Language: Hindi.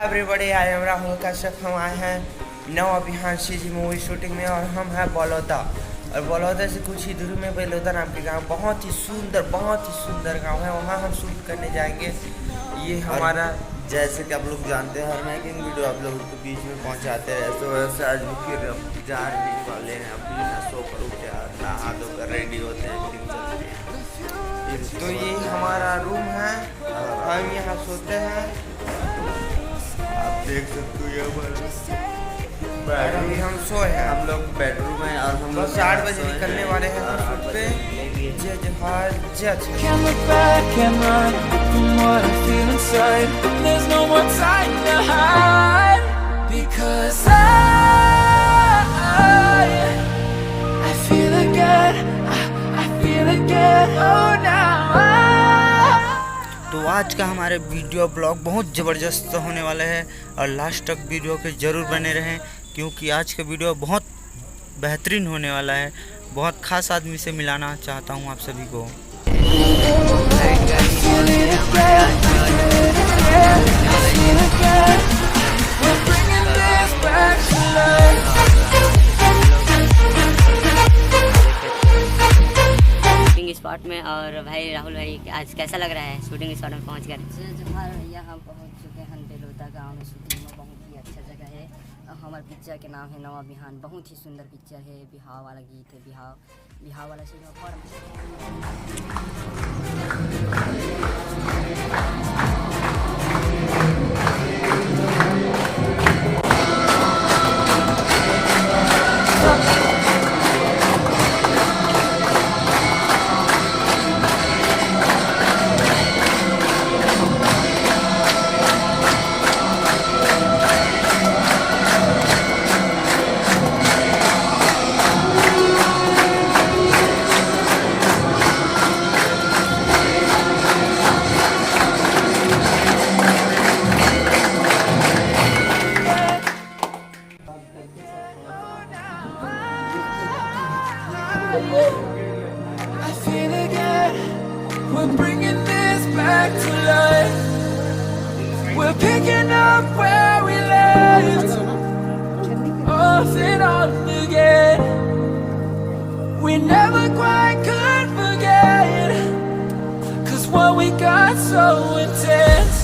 Everybody I am Rahul Kashyap. हम आए हैं नवा बिहान सीजी मूवी शूटिंग में और हम हैं बलौदा। और बलौदा से कुछ ही दूरी में बलौदा नाम के गांव, बहुत ही सुंदर गांव है। वहां हम शूट करने जाएंगे। ये हमारा जैसे कि आप लोग जानते हैं हर मेकिंग वीडियो आप लोगों के बीच में पहुंचाते हैं, तो वैसे आज भी फिर जाने वाले हैं। अब बिना सो पर उठ नहा धोकर रेडी होते हैं, फिर चलते हैं। तो ये हमारा रूम है, हम यहाँ सोते हैं। आप देख सकते हो ये अभी हम सोए हैं। हम लोग बेडरूम है और हम बस 8 बजे निकलने वाले हैं शूट पे। Can't look back, can't run from what I feel inside. There's no more time to hide, because I feel again, I feel again, oh now तो आज का हमारे वीडियो ब्लॉग बहुत ज़बरदस्त होने वाला है और लास्ट तक वीडियो के ज़रूर बने रहें, क्योंकि आज का वीडियो बहुत बेहतरीन होने वाला है। बहुत खास आदमी से मिलाना चाहता हूं आप सभी को। शूटिंग स्पॉट में। और भाई राहुल भाई, आज कैसा लग रहा है शूटिंग स्पॉट में पहुंच कर? भैया हम पहुंच चुके हैं बेलौदा गांव में। शूटिंग में बहुत ही अच्छा जगह है। हमारे पिक्चर के नाम है नवा बिहान। बहुत ही सुंदर पिक्चर है। बिहाव वाला गीत है, बिहाव वाला scene I feel again, we're bringing this back to life. We're picking up where we left, off and on again. We never quite could forget, 'cause what we got so intense.